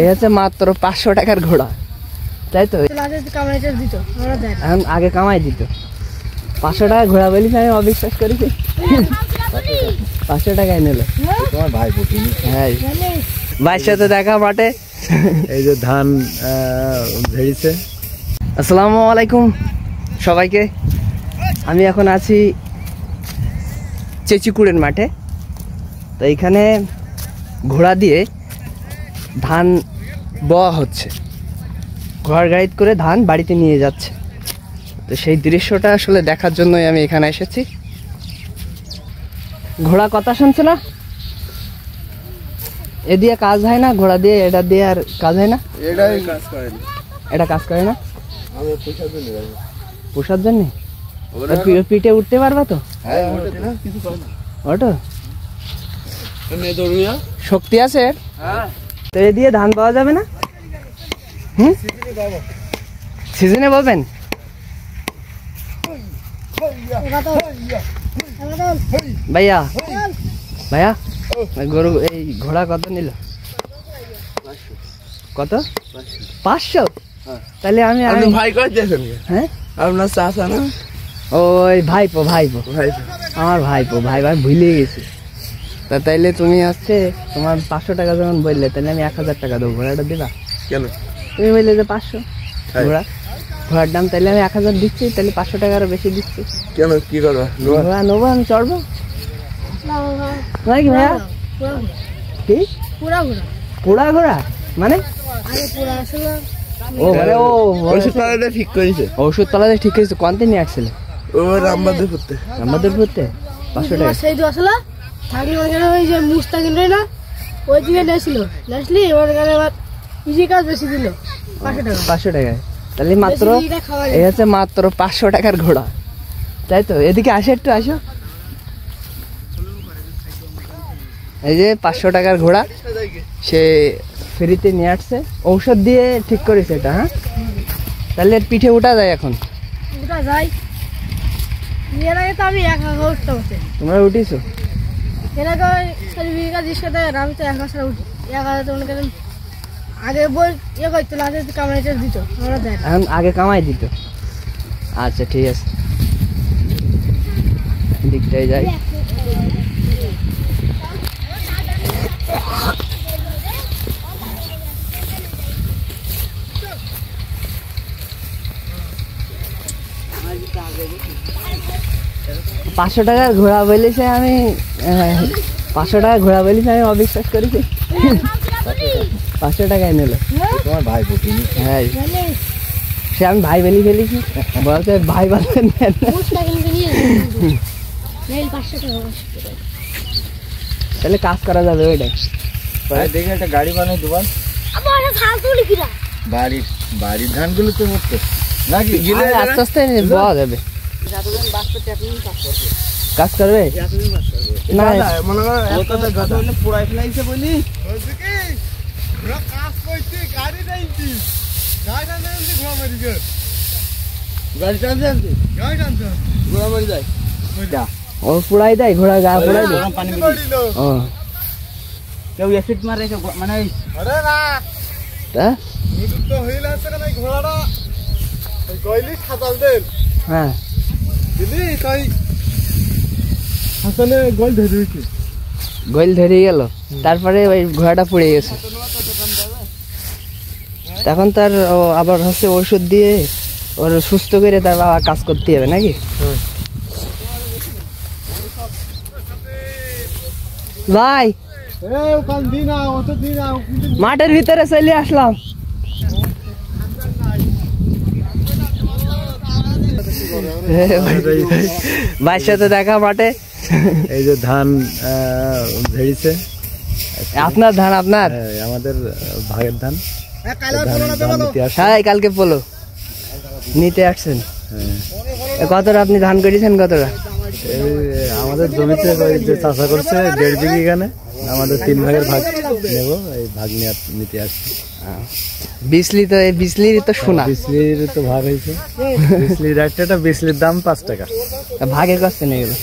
এই হচ্ছে মাত্র 500 টাকার ঘোড়া, তাই তো? এখন আগে কামাই দিত। 500 টাকা ঘোড়া বলিস, আমি অবিশ্বাস করেছি। 500 টাকায় নিল তোমার ভাই। হ্যাঁ, ভাইয়ের সাথে দেখা মাঠে। এই যে ধান ঝেড়েছে। আসসালামু আলাইকুম সবাইকে। আমি এখন আছি চেচিকুড়ের মাঠে। তো এইখানে ঘোড়া দিয়ে ধান বওয়া হচ্ছে, ঘোড়ার গাড়িতে করে ধান বাড়িতে নিয়ে যাচ্ছে। তো সেই দৃশ্যটা আসলে দেখার জন্যই আমি এখানে এসেছি। ঘোড়া কথা শুনছে না, এ দিয়ে কাজ হয় না, ঘোড়া দিয়ে এটা দিয়ে আর কাজ হয় না। এটা কাজ করে না, পোষার জন্য। পিঠে উঠতে পারবা তো? ওটো শক্তি আছে তো, এ দিয়ে ধান পাওয়া যাবে না? সিজনে পাবেন। ভাইয়া ভাইয়া গরু এই ঘোড়া কত নিল? কত? 500? তাহলে আমি ভাই করে দেখেন। হ্যাঁ, আপনার চাচা না? ওই ভাইপো ভাইপো আমার ভাইপো, ভাই ভুলে গেছি। তা তাইলে তুমি আসছে তোমার 500 টাকা যখন বললে, তাহলে আমি 1000 টাকা দেবো। ঘোড়াটা দিবা কেন? তুমি বললে যে 500 ঘোড়ার দাম, তাহলে আমি 1000 দিচ্ছি, তাহলে 500 টাকা আরো বেশি দিচ্ছি। কেন, কি করবা? ঘোড়া নেবো, আমি চড়বো নাকি ভাইয়া? কি পোড়া ঘোড়া মানে? ও মানে ও ওষুধ পালাতে ঠিক করেছে। ওষুধ পালাতে ঠিক করেছে। কোনতে নিয়ে আসছিলে? ও রামবাদে পড়তে। রামবাদে পড়তে 500 টাকা। সেই তো আসলে থাকি ওখানে ওই যে মুস্তাকিন রে না, ওই দিকে নেছিল নেসলি ওখানে আবার ইজি কাজ বেশি দিল 500 টাকা। 500 টাকায় তাহলে মাত্র এই হচ্ছে মাত্র 500 টাকার ঘোড়া, তাই তো? এদিকে আসো, একটু আসো। এই যে 500 টাকার ঘোড়া সে ফ্রিতে নিয়ে আসছে, ঔষধ দিয়ে ঠিক করেছে এটা। হ্যাঁ, তাহলে পিঠে উঠা যায় এখন? উঠা যায়। এর আগে তো আমি একা উঠতে বসে। তোমরা উঠিছো? এর আগে সার্টিফিকেট দিতে আমি তো একা সারা উঠি। একা তো মনে করেন আগে বই ইয়ে করতো, লাজে কামাই দিত, আমরা দেয় এখন আগে কামাই দিত। আচ্ছা ঠিক আছে, দিকটাই যাই। পাঁচশো টাকার ঘোড়া বলেছে, আমি 500 টাকা ঘোড়া বলেছে, আমি অবিশ্বাস করেছি। 500 টাকায় নিল তোমার ভাই। হ্যাঁ, সে আমি ভাই বলি ফেলেছি, বলছে ভাই বলছেন। তাহলে কাজ করা যাবে ওইটাই। দেখে একটা গাড়ি বানাই দোকান। বাড়ির ধানগুলো তো হচ্ছে নাকি? আস্তে আস্তে পাওয়া যাবে। কাজ করবে না, মনে করো পোড়াই ফেলাইছে বলি। ও পুড়াই দেয় ঘোড়া, গা পুড়াই দেয়। ও কেউ অ্যাসিড মারে মানে হ্যাঁ, গোল ধরে গেল, তারপরে ওই ঘোড়াটা পুড়ে গেছে। তখন তার আবার হচ্ছে ওষুধ দিয়ে ওর সুস্থ করে তার আবার কাজ করতে হবে নাকি? ভাই মাঠের ভিতরে চলে আসলাম। ভাইয়ের সাথে দেখা মাঠে। এই যে ধান ঝেড়েছে। আপনার ধান? আপনার? আমাদের ভাগের ধান। হ্যাঁ, কালকে পোলো নিতে আসছেন। কতটা আপনি ধান করেছেন? কতটা? আমাদের জমিতে যে চাষা করছে 1.5 বিঘা, এখানে আমাদের 3 ভাগের ভাগ নেব, এই ভাগ নিতে আসছি। বিজলি তো, এই বিজলির তো শোনা, বিজলির তো ভাগ হয়েছে। বিজলির একটা বিজলির দাম 5 টাকা। ভাগে করছেন এগুলো?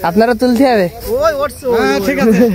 আপনারা তুলতে হবে? ঠিক আছে।